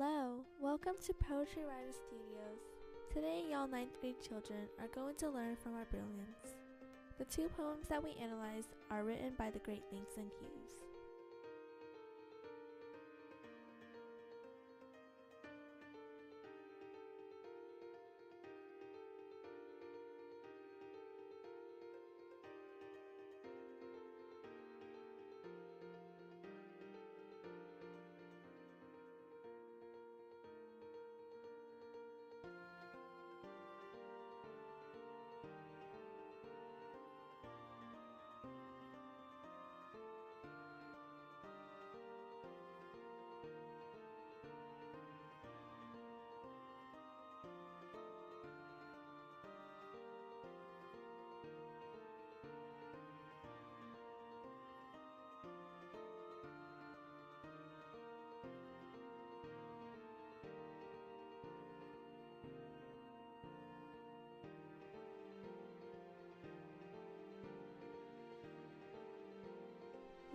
Hello, welcome to Poetry Writer Studios. Today, y'all 9th grade children are going to learn from our brilliance. The two poems that we analyzed are written by the great Langston Hughes.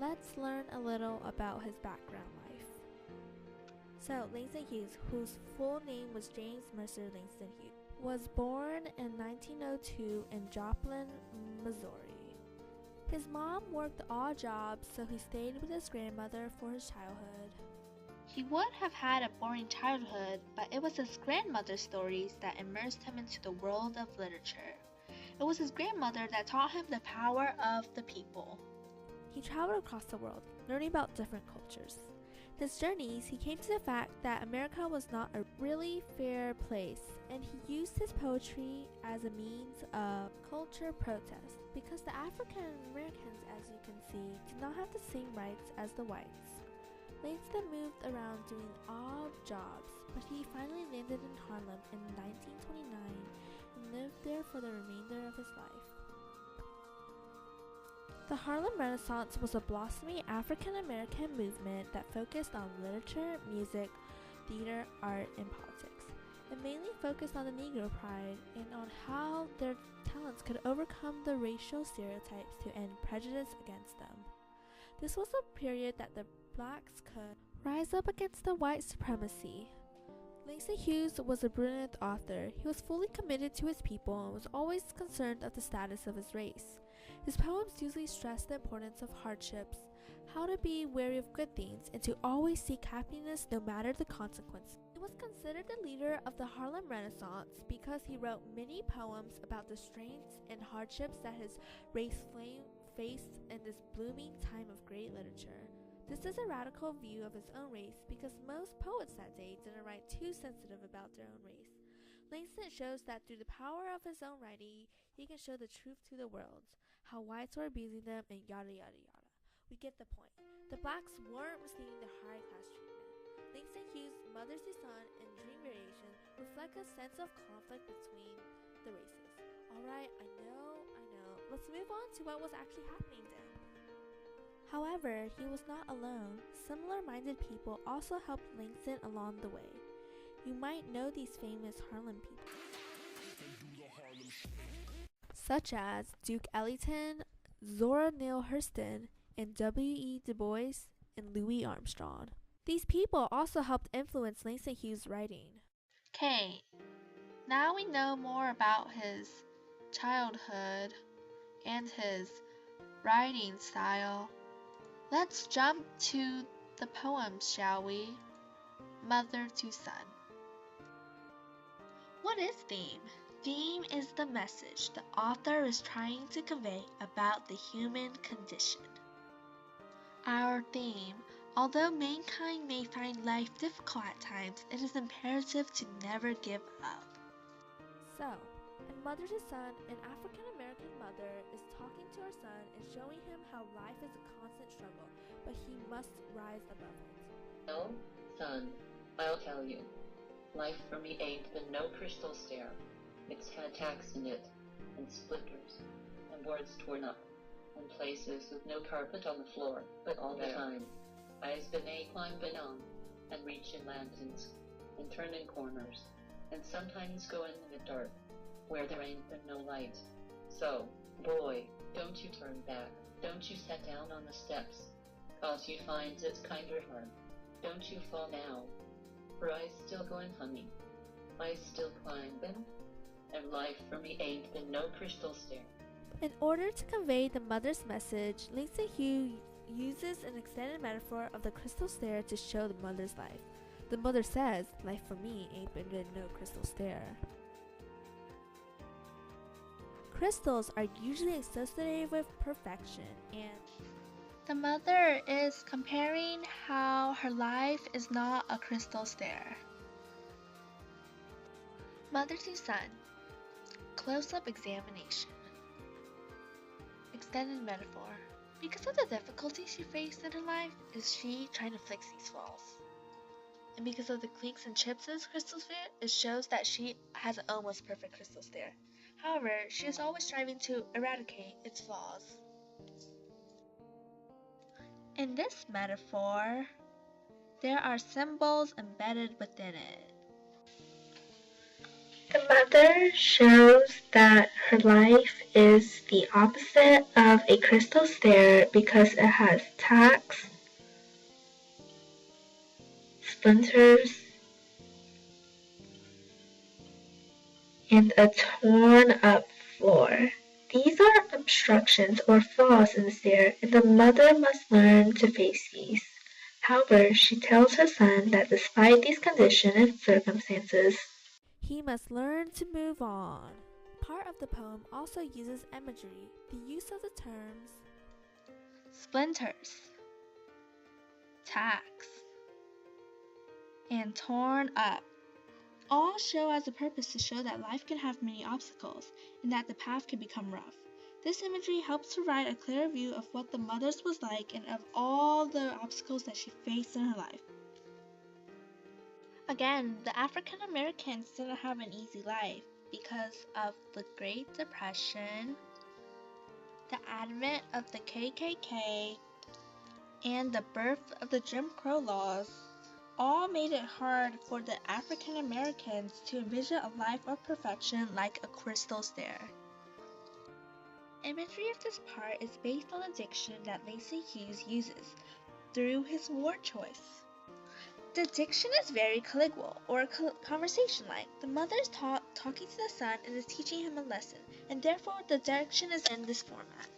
Let's learn a little about his background life. So, Langston Hughes, whose full name was James Mercer Langston Hughes, was born in 1902 in Joplin, Missouri. His mom worked odd jobs, so he stayed with his grandmother for his childhood. He would have had a boring childhood, but it was his grandmother's stories that immersed him into the world of literature. It was his grandmother that taught him the power of the people. He traveled across the world, learning about different cultures. In his journeys, he came to the fact that America was not a really fair place, and he used his poetry as a means of culture protest, because the African Americans, as you can see, did not have the same rights as the whites. Langston moved around doing odd jobs, but he finally landed in Harlem in 1929 and lived there for the remainder of his life. The Harlem Renaissance was a blossoming African-American movement that focused on literature, music, theater, art, and politics. It mainly focused on the Negro pride and on how their talents could overcome the racial stereotypes to end prejudice against them. This was a period that the blacks could rise up against the white supremacy. Langston Hughes was a brilliant author. He was fully committed to his people and was always concerned of the status of his race. His poems usually stress the importance of hardships, how to be wary of good things, and to always seek happiness no matter the consequence. He was considered the leader of the Harlem Renaissance because he wrote many poems about the strains and hardships that his race faced in this blooming time of great literature. This is a radical view of his own race because most poets that day didn't write too sensitive about their own race. Langston shows that through the power of his own writing, he can show the truth to the world, how whites were abusing them, and yada yada yada. We get the point. The blacks weren't receiving the high-class treatment. Langston Hughes' Mother to Son and Dream Variation reflect a sense of conflict between the races. Alright, I know. Let's move on to what was actually happening then. However, he was not alone. Similar-minded people also helped Langston along the way. You might know these famous Harlem people, such as Duke Ellington, Zora Neale Hurston, and W.E. Du Bois and Louis Armstrong. These people also helped influence Langston Hughes' writing. Okay, now we know more about his childhood and his writing style. Let's jump to the poems, shall we? Mother to Son. What is theme? Theme is the message the author is trying to convey about the human condition. Our theme, although mankind may find life difficult at times, it is imperative to never give up. So, in Mother to Son, an African-American mother is talking to her son and showing him how life is a constant struggle, but he must rise above it. No, son, I'll tell you. Life for me ain't been no crystal stair. It's had tacks in it, and splinters, and boards torn up, and places with no carpet on the floor, but all the time I's been climbing on, and reaching lanterns, and turning corners, and sometimes going in the dark, where there ain't been no light. So, boy, don't you turn back, don't you set down on the steps, 'cause you find it's kinder hard. Don't you fall now, For I still going humming, I still climbing, and life for me ain't been no crystal stair. In order to convey the mother's message, Langston Hughes uses an extended metaphor of the crystal stair to show the mother's life. The mother says, "Life for me ain't been no crystal stair." Crystals are usually associated with perfection, and The mother is comparing how her life is not a crystal stair. Mother to son. Close-up examination. Extended metaphor. Because of the difficulties she faced in her life, is she trying to fix these flaws. And because of the clinks and chips in this crystal stair, it shows that she has an almost perfect crystal stair. However, she is always striving to eradicate its flaws. In this metaphor, there are symbols embedded within it. The mother shows that her life is the opposite of a crystal stair because it has tacks, splinters, and a torn up floor. These are obstructions or flaws in the stair, and the mother must learn to face these. However, she tells her son that despite these conditions and circumstances, he must learn to move on. Part of the poem also uses imagery. The use of the terms splinters, tacks, and torn up all show as a purpose to show that life can have many obstacles and that the path can become rough. This imagery helps provide a clear view of what the mother's was like and of all the obstacles that she faced in her life. Again, the African Americans didn't have an easy life because of the Great Depression, the advent of the KKK, and the birth of the Jim Crow laws. All made it hard for the African Americans to envision a life of perfection like a crystal stair. Imagery of this part is based on the diction that Langston Hughes uses through his word choice. The diction is very colloquial or conversation-like. The mother is talking to the son and is teaching him a lesson, and therefore the diction is in this format.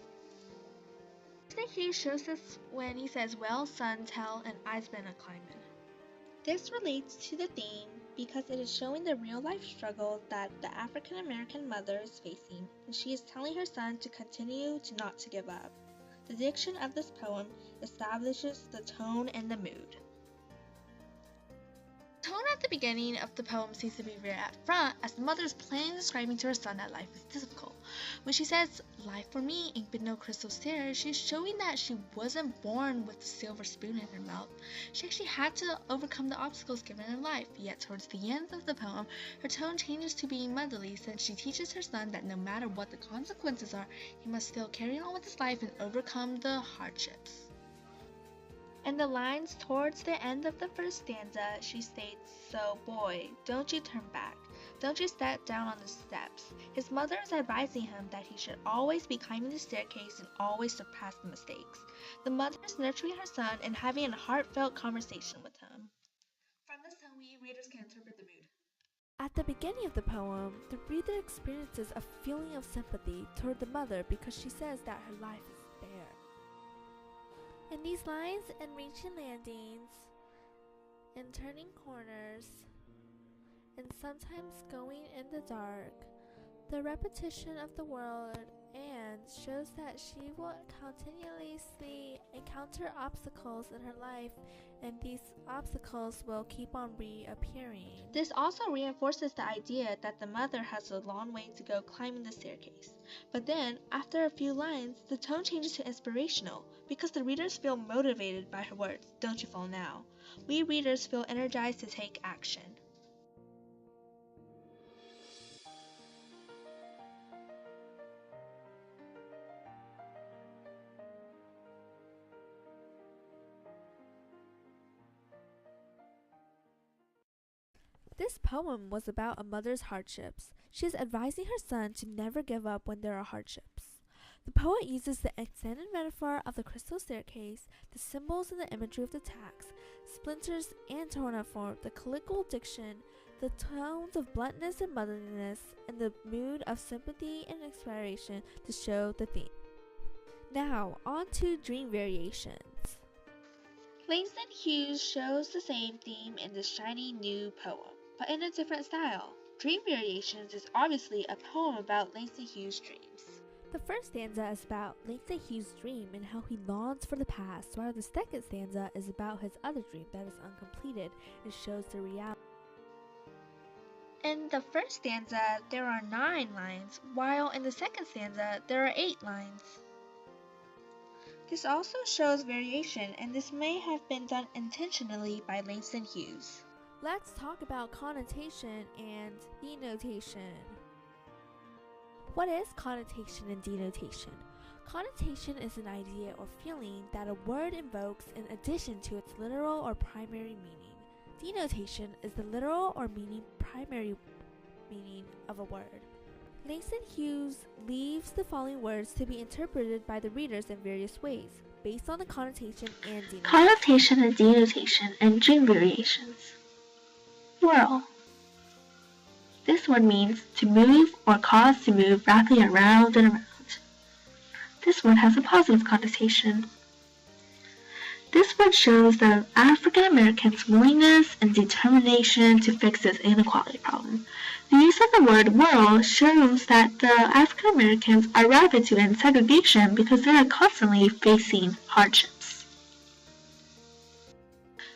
Langston Hughes shows this when he says, "Well, son, tell, and I's been a climbin'." This relates to the theme because it is showing the real-life struggle that the African American mother is facing, and she is telling her son to continue to not to give up. The diction of this poem establishes the tone and the mood. The tone at the beginning of the poem seems to be very up front, as the mother is plainly describing to her son that life is difficult. When she says, "Life for me ain't been no crystal stair," she is showing that she wasn't born with a silver spoon in her mouth. She actually had to overcome the obstacles given in life, yet towards the end of the poem, her tone changes to being motherly since she teaches her son that no matter what the consequences are, he must still carry on with his life and overcome the hardships. In the lines towards the end of the first stanza, she states, "So, boy, don't you turn back. Don't you step down on the steps." His mother is advising him that he should always be climbing the staircase and always surpass the mistakes. The mother is nurturing her son and having a heartfelt conversation with him. From this tone, we readers can interpret the mood. At the beginning of the poem, the reader experiences a feeling of sympathy toward the mother because she says that her life is bare. In these lines and reaching landings, and turning corners, and sometimes going in the dark, the repetition of the word "and" shows that she will continuously encounter obstacles in her life, and these obstacles will keep on reappearing. This also reinforces the idea that the mother has a long way to go climbing the staircase. But then, after a few lines, the tone changes to inspirational, because the readers feel motivated by her words, "Don't you fall now." We readers feel energized to take action. This poem was about a mother's hardships. She is advising her son to never give up when there are hardships. The poet uses the extended metaphor of the crystal staircase, the symbols and the imagery of the tacks, splinters and torn up form, the colloquial diction, the tones of bluntness and motherliness, and the mood of sympathy and inspiration to show the theme. Now, on to dream variations. Langston Hughes shows the same theme in the shiny new poem, but in a different style. Dream Variations is obviously a poem about Langston Hughes' dreams. The first stanza is about Langston Hughes' dream and how he longs for the past, while the second stanza is about his other dream that is uncompleted and shows the reality. In the first stanza, there are 9 lines, while in the second stanza, there are 8 lines. This also shows variation, and this may have been done intentionally by Langston Hughes. Let's talk about connotation and denotation. What is connotation and denotation? Connotation is an idea or feeling that a word invokes in addition to its literal or primary meaning. Denotation is the literal or primary meaning of a word. Langston Hughes leaves the following words to be interpreted by the readers in various ways, based on the connotation and denotation. Connotation and denotation and dream variations. Whirl. This word means to move or cause to move rapidly around and around. This word has a positive connotation. This word shows the African Americans' willingness and determination to fix this inequality problem. The use of the word whirl shows that the African Americans are rapid to end segregation because they are constantly facing hardships.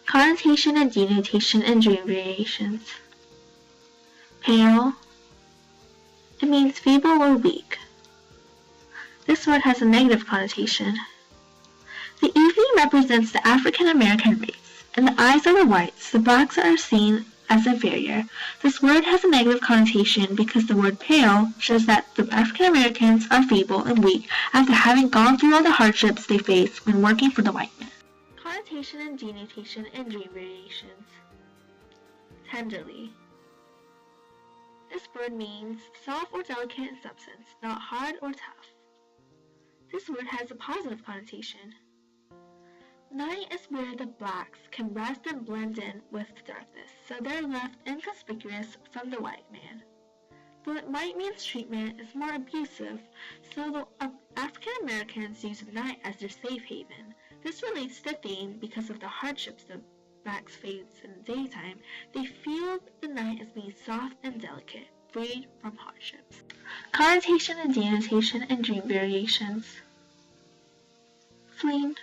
Connotation and denotation and dream variations. Pale. It means feeble or weak. This word has a negative connotation. The evening represents the African American race. In the eyes of the whites, the blacks are seen as inferior. This word has a negative connotation because the word pale shows that the African Americans are feeble and weak after having gone through all the hardships they face when working for the white man. Connotation and denotation and dream variations. Tenderly. This word means soft or delicate in substance, not hard or tough. This word has a positive connotation. Night is where the blacks can rest and blend in with the darkness, so they're left inconspicuous from the white man. The white man's treatment is more abusive, so the African Americans use the night as their safe haven. This relates to the theme because of the hardships the blacks face in the daytime. They feel the night as being soft and delicate, freed from hardships. Connotation and denotation and dream variations. Fling.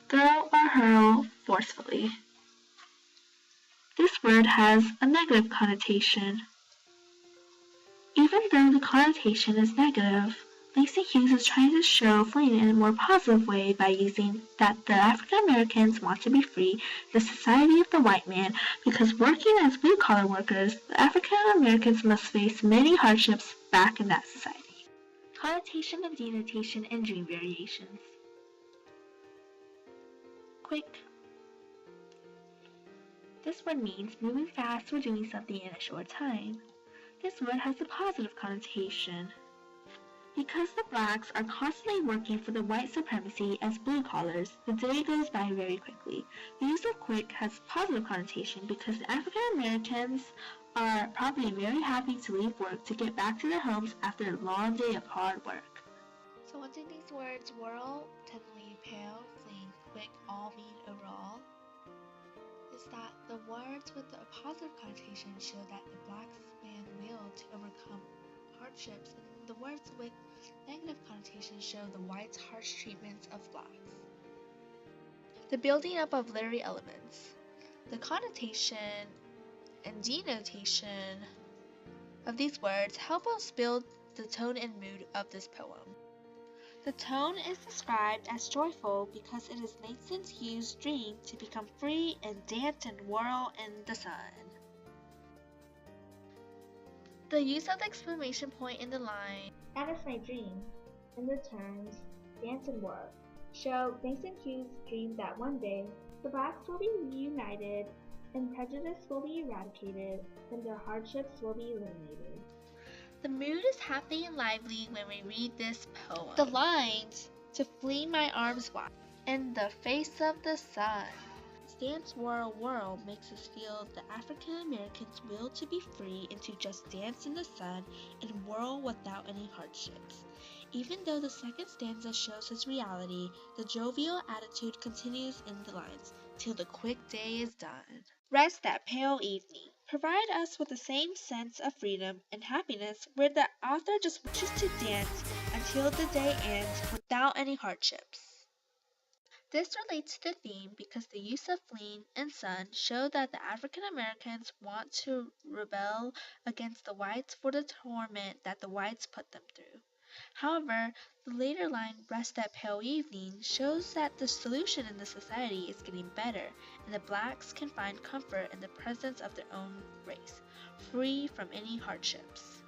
Throw or hurl forcefully. This word has a negative connotation. Even though the connotation is negative, Langston Hughes is trying to show fling in a more positive way by using that the African Americans want to be free in the society of the white man because working as blue-collar workers, the African Americans must face many hardships back in that society. Connotation and denotation and dream variations. Quick. This word means moving fast or doing something in a short time. This word has a positive connotation. Because the blacks are constantly working for the white supremacy as blue collars, the day goes by very quickly. The use of quick has positive connotation because the African Americans are probably very happy to leave work to get back to their homes after a long day of hard work. So what do these words whirl, tenderly, pale, fling, quick all mean overall? Is that the words with the positive connotation show that the black man's will to overcome hardships, and the words with negative connotation show the whites' harsh treatments of blacks. The building up of literary elements. The connotation and denotation of these words help us build the tone and mood of this poem. The tone is described as joyful because it is Langston Hughes' dream to become free and dance and whirl in the sun. The use of the exclamation point in the line, "That is my dream," and the terms, "dance and whirl," show Langston Hughes' dream that one day the blacks will be reunited and prejudice will be eradicated and their hardships will be eliminated. The mood is happy and lively when we read this poem. The lines, to fling my arms wide, in the face of the sun. Dance Whirl Whirl makes us feel the African Americans' will to be free and to just dance in the sun and whirl without any hardships. Even though the second stanza shows his reality, the jovial attitude continues in the lines, till the quick day is done. Rest that pale evening. Provide us with the same sense of freedom and happiness where the author just wishes to dance until the day ends without any hardships. This relates to the theme because the use of fleeing and sun show that the African Americans want to rebel against the whites for the torment that the whites put them through. However, the later line, Rest that pale evening, shows that the solution in the society is getting better, and the blacks can find comfort in the presence of their own race, free from any hardships.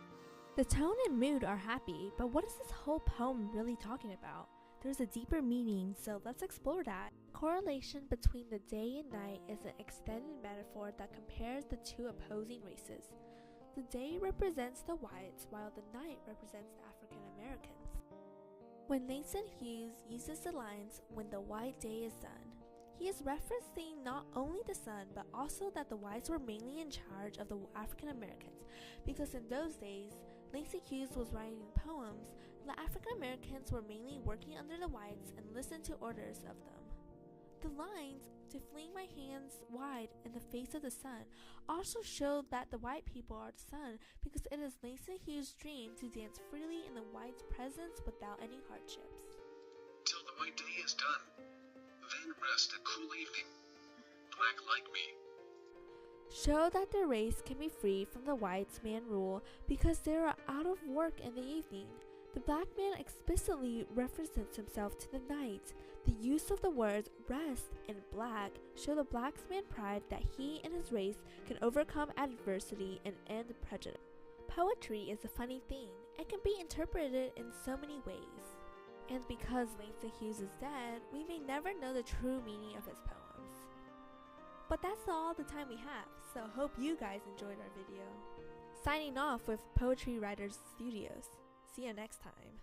The tone and mood are happy, but what is this whole poem really talking about? There's a deeper meaning, so let's explore that. Correlation between the day and night is an extended metaphor that compares the two opposing races. The day represents the whites, while the night represents the African Americans. When Langston Hughes uses the lines, when the white day is done, he is referencing not only the sun, but also that the whites were mainly in charge of the African Americans, because in those days, Langston Hughes was writing poems. The African Americans were mainly working under the whites and listened to orders of them. The lines, to fling my hands wide in the face of the sun, also showed that the white people are the sun because it is Langston Hughes' dream to dance freely in the whites' presence without any hardships. Till the white day is done, then rest a cool evening. Black like me. Show that the race can be free from the whites' man rule because they are out of work in the evening. The black man explicitly represents himself to the night. The use of the words rest and black show the black man's pride that he and his race can overcome adversity and end prejudice. Poetry is a funny thing. It can be interpreted in so many ways. And because Langston Hughes is dead, we may never know the true meaning of his poems. But that's all the time we have, so hope you guys enjoyed our video. Signing off with Poetry Writers Studios. See you next time.